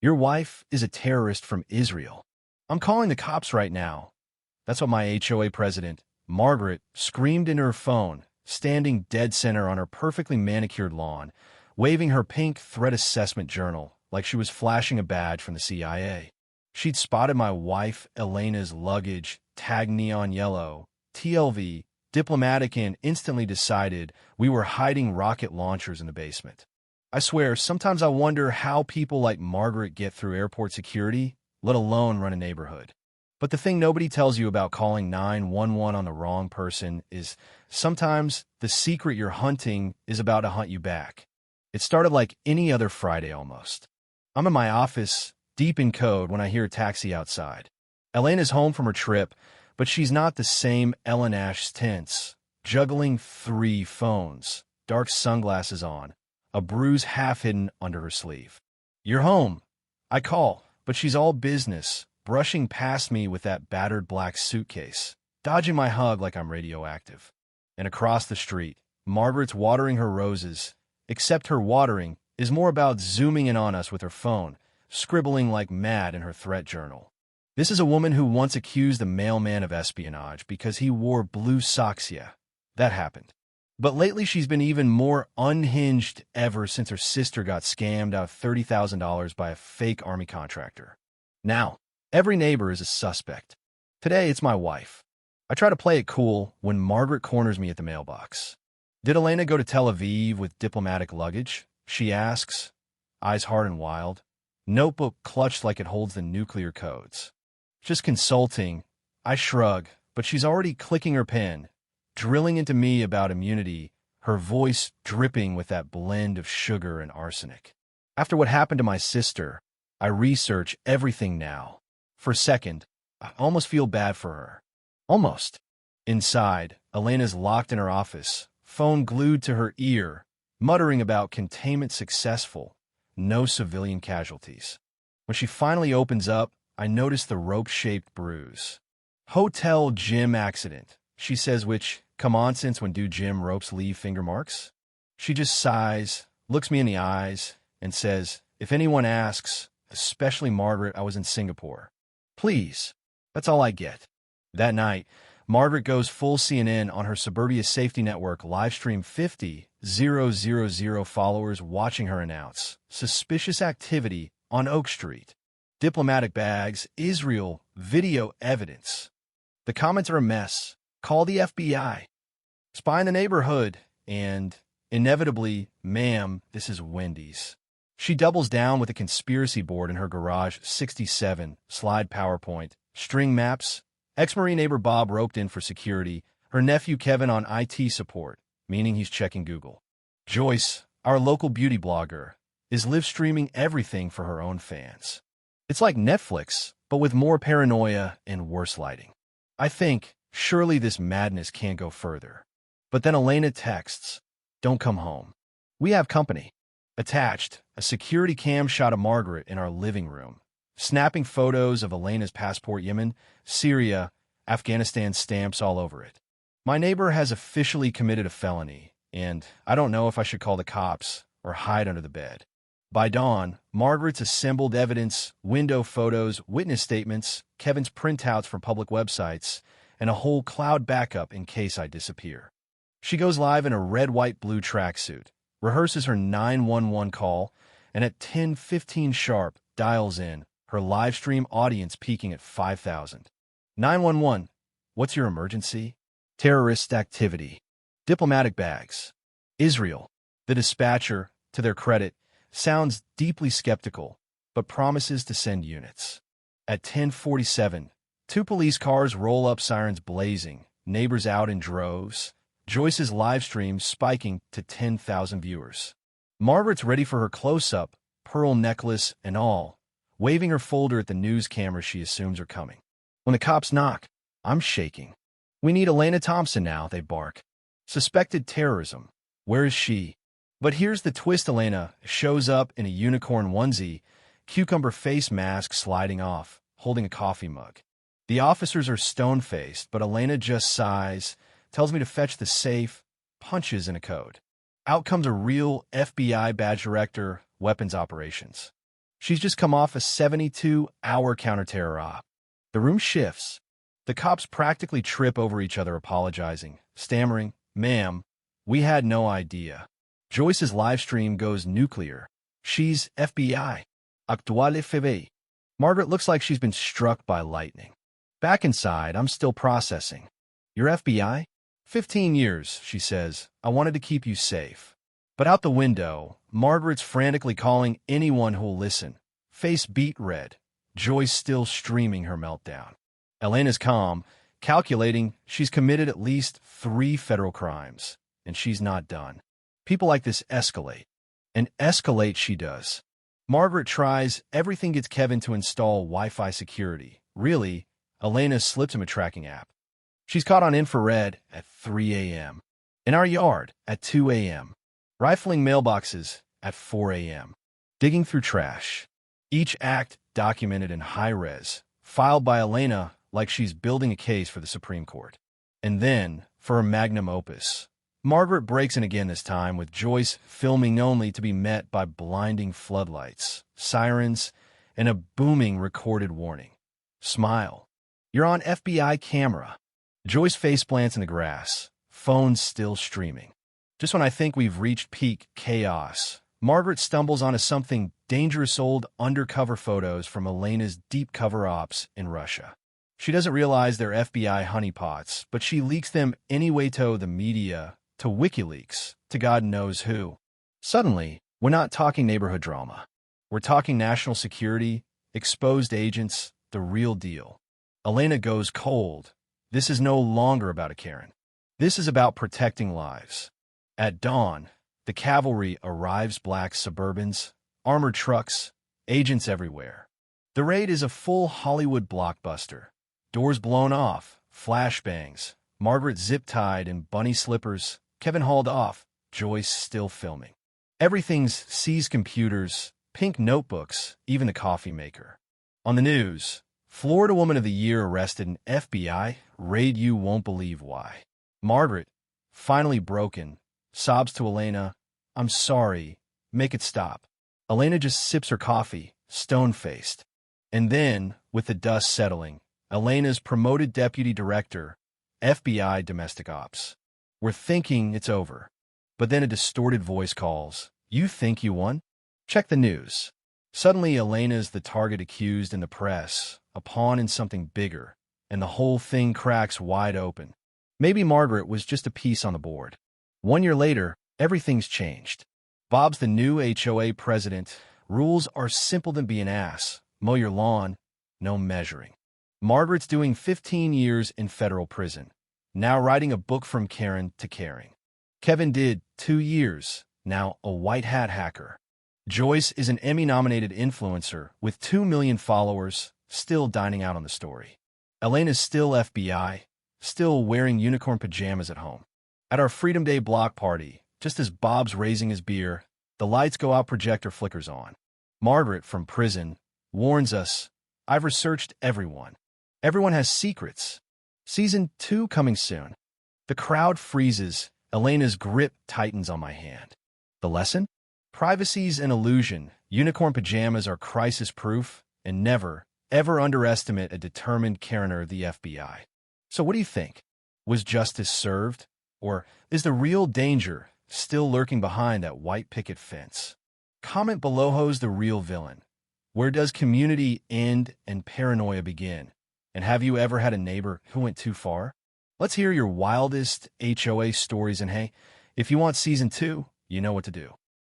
Your wife is a terrorist from Israel. I'm calling the cops right now. That's what my HOA president, Margaret, screamed into her phone, standing dead center on her perfectly manicured lawn, waving her pink threat assessment journal like she was flashing a badge from the CIA. She'd spotted my wife, Elena's luggage, tagged neon yellow, TLV, diplomatic, and instantly decided we were hiding rocket launchers in the basement. I swear, sometimes I wonder how people like Margaret get through airport security, let alone run a neighborhood. But the thing nobody tells you about calling 911 on the wrong person is sometimes the secret you're hunting is about to hunt you back. It started like any other Friday almost. I'm in my office, deep in code, when I hear a taxi outside. Elena's home from her trip, but she's not the same Ellen Ash tense, juggling 3 phones, dark sunglasses on, a bruise half hidden under her sleeve. "You're home." I call, but she's all business, brushing past me with that battered black suitcase, dodging my hug like I'm radioactive. And across the street, Margaret's watering her roses, except her watering is more about zooming in on us with her phone, scribbling like mad in her threat journal. This is a woman who once accused a mailman of espionage because he wore blue socks. Yeah, that happened. But lately she's been even more unhinged ever since her sister got scammed out of $30,000 by a fake army contractor. Now, every neighbor is a suspect. Today, it's my wife. I try to play it cool when Margaret corners me at the mailbox. "Did Elena go to Tel Aviv with diplomatic luggage?" she asks, eyes hard and wild, notebook clutched like it holds the nuclear codes. "Just consulting." I shrug, but she's already clicking her pen, drilling into me about immunity, her voice dripping with that blend of sugar and arsenic. After what happened to my sister, I research everything now. For a second, I almost feel bad for her. Almost. Inside, Elena's locked in her office, phone glued to her ear, muttering about containment successful, no civilian casualties. When she finally opens up, I notice the rope-shaped bruise. "Hotel gym accident," she says, which, come on, since when do gym ropes leave finger marks? She just sighs, looks me in the eyes, and says, "If anyone asks, especially Margaret, I was in Singapore." Please. That's all I get. That night, Margaret goes full CNN on her Suburbia Safety Network livestream. 50,000 followers watching her announce suspicious activity on Oak Street. Diplomatic bags, Israel, video evidence. The comments are a mess. Call the FBI. Spy in the neighborhood. And, inevitably, "Ma'am, this is Wendy's." She doubles down with a conspiracy board in her garage. 67, slide PowerPoint, string maps. Ex-Marine neighbor Bob roped in for security. Her nephew Kevin on IT support, meaning he's checking Google. Joyce, our local beauty blogger, is live streaming everything for her own fans. It's like Netflix, but with more paranoia and worse lighting. I think, surely this madness can't go further. But then Elena texts, "Don't come home. We have company." Attached, a security cam shot of Margaret in our living room, snapping photos of Elena's passport, Yemen, Syria, Afghanistan stamps all over it. My neighbor has officially committed a felony, and I don't know if I should call the cops or hide under the bed. By dawn, Margaret's assembled evidence, window photos, witness statements, Kevin's printouts from public websites, and a whole cloud backup in case I disappear. She goes live in a red, white, blue tracksuit, rehearses her 911 call, and at 10:15 sharp, dials in, her live stream audience peaking at 5,000. 911, what's your emergency? Terrorist activity. Diplomatic bags. Israel. The dispatcher, to their credit, sounds deeply skeptical, but promises to send units. At 10:47, 2 police cars roll up, sirens blazing, neighbors out in droves, Joyce's live stream spiking to 10,000 viewers. Margaret's ready for her close-up, pearl necklace and all, waving her folder at the news cameras she assumes are coming. When the cops knock, I'm shaking. "We need Elena Thompson now," they bark. "Suspected terrorism. Where is she?" But here's the twist. Elena shows up in a unicorn onesie, cucumber face mask sliding off, holding a coffee mug. The officers are stone-faced, but Elena just sighs, tells me to fetch the safe, punches in a code. Out comes a real FBI badge director, weapons operations. She's just come off a 72-hour counterterror op. The room shifts. The cops practically trip over each other apologizing, stammering, "Ma'am, we had no idea." Joyce's live stream goes nuclear. She's FBI. Actuale FV. Margaret looks like she's been struck by lightning. Back inside, I'm still processing. "You're FBI?" 15 years, she says. "I wanted to keep you safe." But out the window, Margaret's frantically calling anyone who'll listen. Face beet red. Joyce still streaming her meltdown. Elena's calm, calculating she's committed at least 3 federal crimes, and she's not done. People like this escalate. And escalate she does. Margaret tries, everything gets Kevin to install Wi-Fi security. Really, Elena slipped him a tracking app. She's caught on infrared at 3 a.m. In our yard at 2 a.m. Rifling mailboxes at 4 a.m. Digging through trash. Each act documented in high-res, filed by Elena like she's building a case for the Supreme Court. And then, for her magnum opus, Margaret breaks in again this time with Joyce filming only to be met by blinding floodlights, sirens, and a booming recorded warning. "Smile. You're on FBI camera." Joyce face plants in the grass, phone still streaming. Just when I think we've reached peak chaos, Margaret stumbles onto something dangerous: old undercover photos from Elena's deep cover ops in Russia. She doesn't realize they're FBI honeypots, but she leaks them anyway to the media, to WikiLeaks, to God knows who. Suddenly, we're not talking neighborhood drama. We're talking national security, exposed agents, the real deal. Elena goes cold. This is no longer about a Karen. This is about protecting lives. At dawn, the cavalry arrives, black Suburbans, armored trucks, agents everywhere. The raid is a full Hollywood blockbuster. Doors blown off, flashbangs, Margaret zip-tied in bunny slippers, Kevin hauled off, Joyce still filming. Everything's seized: computers, pink notebooks, even the coffee maker. On the news, Florida Woman of the Year arrested in FBI raid. You won't believe why. Margaret, finally broken, sobs to Elena, "I'm sorry, make it stop." Elena just sips her coffee, stone-faced. And then, with the dust settling, Elena's promoted deputy director, FBI Domestic Ops. We're thinking it's over. But then a distorted voice calls, "You think you won? Check the news." Suddenly, Elena's the target accused in the press, a pawn in something bigger, and the whole thing cracks wide open. Maybe Margaret was just a piece on the board. 1 year later, everything's changed. Bob's the new HOA president. Rules are simple than be an ass. Mow your lawn, no measuring. Margaret's doing 15 years in federal prison, now writing a book from Karen to caring. Kevin did 2 years, now a white hat hacker. Joyce is an Emmy-nominated influencer with 2 million followers, still dining out on the story. Elena's still FBI, still wearing unicorn pajamas at home. At our Freedom Day block party, just as Bob's raising his beer, the lights go out, projector flickers on. Margaret, from prison, warns us, "I've researched everyone. Everyone has secrets." Season 2 coming soon. The crowd freezes. Elena's grip tightens on my hand. The lesson? Privacy's an illusion. Unicorn pajamas are crisis-proof, and never, ever underestimate a determined Karener of the FBI. So what do you think? Was justice served? Or is the real danger still lurking behind that white picket fence? Comment below. Who's the real villain? Where does community end and paranoia begin? And have you ever had a neighbor who went too far? Let's hear your wildest HOA stories, and hey, if you want Season 2, you know what to do.